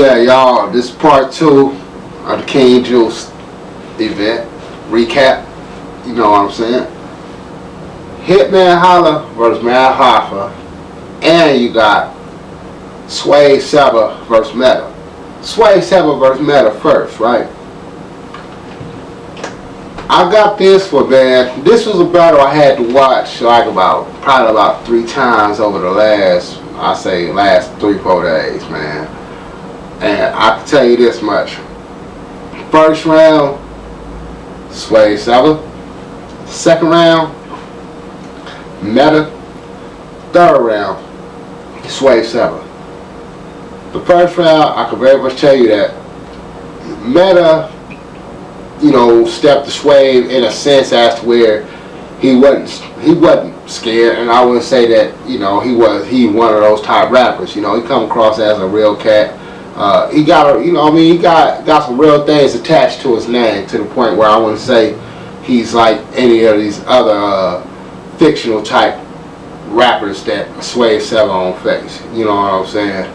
Yeah, y'all, this is part 2 of the King Juice event recap. You know what I'm saying? Hitman Holla versus Metta Hoffa, and you got Swave Sevah versus Metta. Swave Sevah versus Metta first, right? I got this one, man. This was a battle I had to watch like probably about 3 times over the last 3-4 days, man. And I can tell you this much. First round, Swave Sevah. Second round, Metta. Third round, Swave Sevah. The first round, I can very much tell you that Metta, stepped to Swave in a sense as to where he wasn't scared, and I wouldn't say that he one of those type rappers. He come across as a real cat. He got he got some real things attached to his name, to the point where I wouldn't say he's like any of these other fictional type rappers that Swave Sevah on face. You know what I'm saying?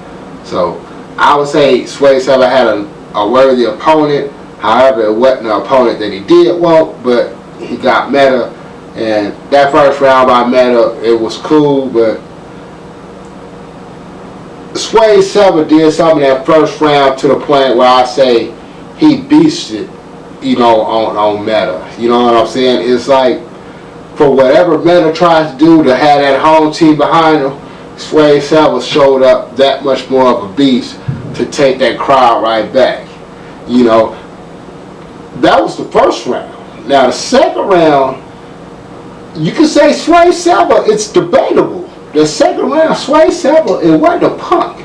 So I would say Swave Sevah had a worthy opponent. However, it wasn't an opponent that he did want, but he got Metta. And that first round by Metta, it was cool, but Swave Sevah did something that first round to the point where I say he beasted, on Metta. You know what I'm saying? It's like, for whatever Metta tries to do to have that home team behind him, Swave Sevah showed up that much more of a beast to take that crowd right back. That was the first round. Now the second round, you can say Swave Sevah, it's debatable. The second round, Swave Sevah, it wasn't a punk.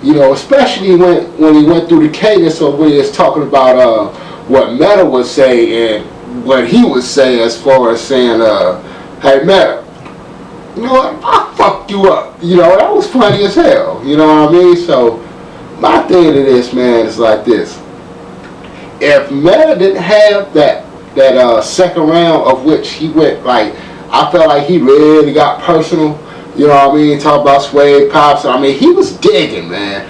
Especially when he went through the cadence of when he was talking about what Metta would say and what he would say, as far as saying, hey Metta, you know what, I fucked you up. That was funny as hell. You know what I mean? So my thing to this, man, is like this. If Metta didn't have that second round, of which he went, like, I felt like he really got personal. You know what I mean? Talk about Swave Pops. He was digging, man.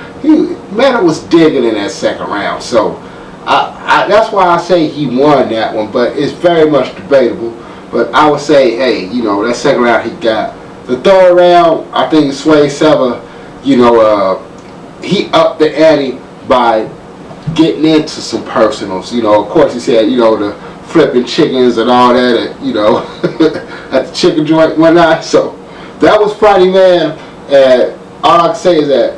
Metta was digging in that second round. So that's why I say he won that one. But it's very much debatable. But I would say, hey, that second round he got. The third round, I think Swave Sevah, he upped the ante by getting into some personals. Of course he said, the flipping chickens and all that, at the chicken joint and whatnot. So that was funny, man. And all I can say is that,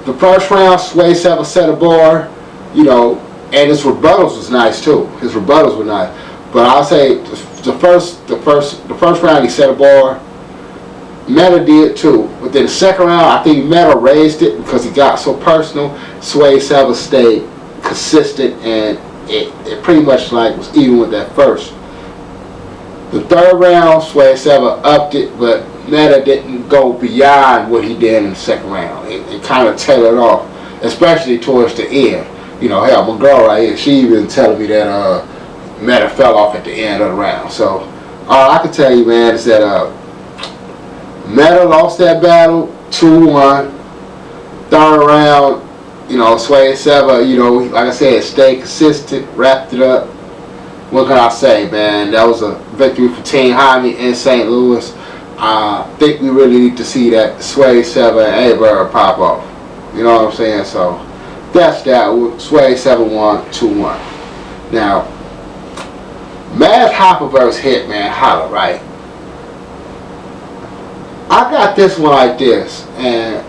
the first round, Swave Sevah set a bar, and his rebuttals was nice too. His rebuttals were nice. But I'll say the first round he set a bar. Metta did too. But then the second round, I think Metta raised it because he got so personal. Swave Sevah stayed consistent, and it pretty much like was even with that first. The third round, Swave Sevah upped it, but Metta didn't go beyond what he did in the second round. It kind of tailored off, especially towards the end. Hell, my girl right here, she even telling me that Metta fell off at the end of the round. So all I can tell you, man, is that Metta lost that battle 2-1. Third round, Swave Sevah, like I said, stayed consistent, wrapped it up. What can I say, man? That was a victory for Team Jaime in St. Louis. I think we really need to see that Swave Sevah and A-Bird pop off. You know what I'm saying? So that's that. Swave Sevah won 2-1. Now, Metta Hoffa versus Hitman Holla, right? I got this one like this, and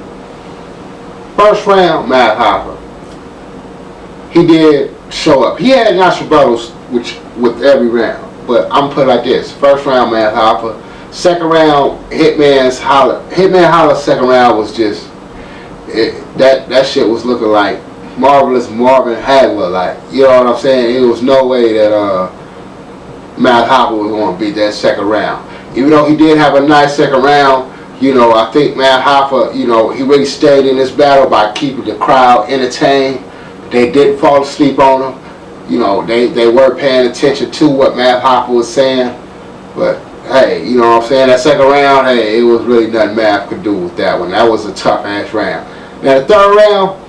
first round, Metta Hoffa, he did show up. He had nice rebuttals with every round, but I'm put it like this: first round, Metta Hoffa. Second round, Hitman Holla. Second round was just that shit was looking like Marvelous Marvin Hagler. Like, you know what I'm saying? It was no way that Metta Hoffa was going to beat that second round. Even though he did have a nice second round, I think Metta Hoffa, he really stayed in this battle by keeping the crowd entertained. They didn't fall asleep on him. They were paying attention to what Metta Hoffa was saying. But hey, you know what I'm saying? That second round, hey, it was really nothing Math could do with that one. That was a tough ass round. Now the third round,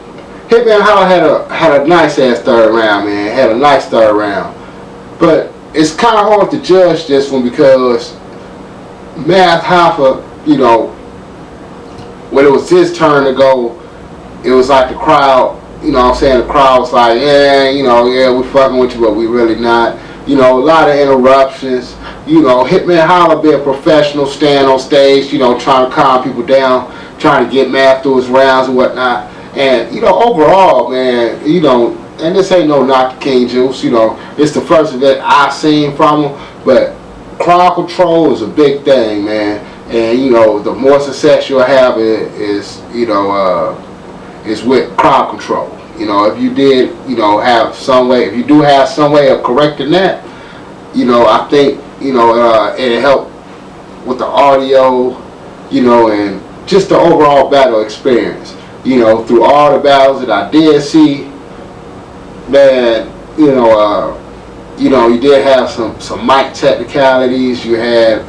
Hitman Holla had a nice ass third round, man. Had a nice third round. But it's kind of hard to judge this one because Hoffa, you know, when it was his turn to go, it was like the crowd, you know what I'm saying, the crowd was like, yeah, you know, yeah, we fucking with you, but we really not. You know, a lot of interruptions. You know, Hitman Holla be a professional, stand on stage, you know, trying to calm people down, trying to get mad through his rounds and whatnot. And, you know, overall, man, you know, and this ain't no knock to King Juice, you know, it's the first event I've seen from him, but crowd control is a big thing, man. And, you know, the more success you'll have is you know, is with crowd control. You know, if you did, you know, have some way, if you do have some way of correcting that, you know, I think, you know, it helped with the audio, you know, and just the overall battle experience. You know, through all the battles that I did see, man, you know, you did have some mic technicalities. You had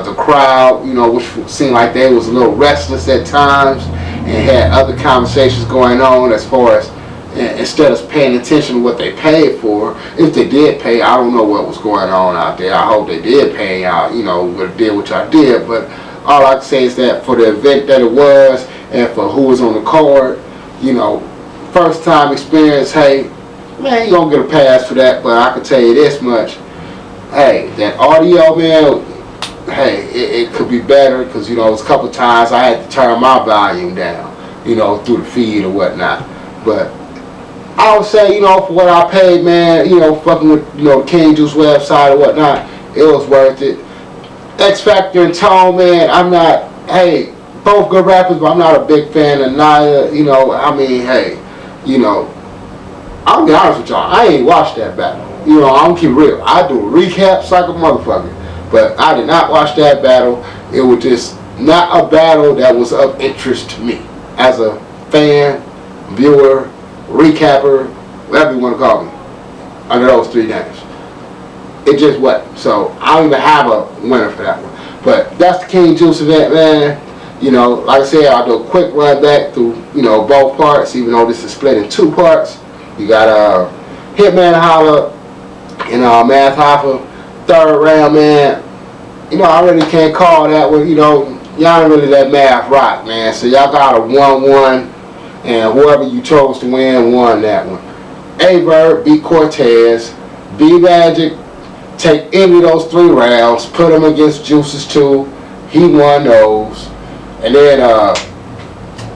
the crowd, you know, which seemed like they was a little restless at times and had other conversations going on as far as instead of paying attention to what they paid for. If they did pay, I don't know what was going on out there. I hope they did pay out, you know, did what y'all did. But all I can say is that for the event that it was and for who was on the card, you know, first time experience, hey, man, you don't get a pass for that, but I can tell you this much. Hey, that audio, man, hey, it could be better because, you know, it was a couple of times I had to turn my volume down, you know, through the feed or whatnot. But I would say, you know, for what I paid, man, you know, fucking with, you know, King Juice website or whatnot, it was worth it. X Factor and Tone, man, I'm not, hey, both good rappers, but I'm not a big fan of Naya, you know, I mean, hey, you know, I'll be honest with y'all, I ain't watched that battle. You know, I'm keep real. I do recaps like a motherfucker, but I did not watch that battle. It was just not a battle that was of interest to me as a fan, viewer, recapper, whatever you want to call me, under those three names. It just wasn't. So I don't even have a winner for that one. But that's the King Juice event, man. You know, like I said, I'll do a quick run back through, you know, both parts, even though this is split in two parts. You got Hitman Holla and Hoffa, third round, man. You know, I really can't call that one. You know, y'all don't really let math rock, man. So y'all got a 1-1, and whoever you chose to win won that one. Averb beat Cortez. B Magic take any of those 3 rounds, put him against Juice's 2. He won those. And then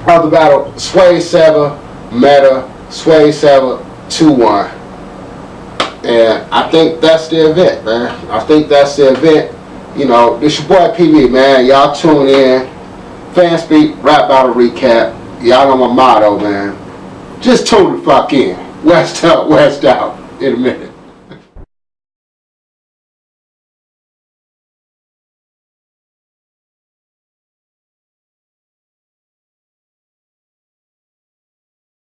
other battle, Swave Sevah, Metta, Swave Sevah, 2-1. And I think that's the event, man. I think that's the event. You know, this your boy PB, man. Y'all tune in. FanSpeak, rap battle recap. Y'all know my motto, man. Just tune the fuck in. West out, in a minute.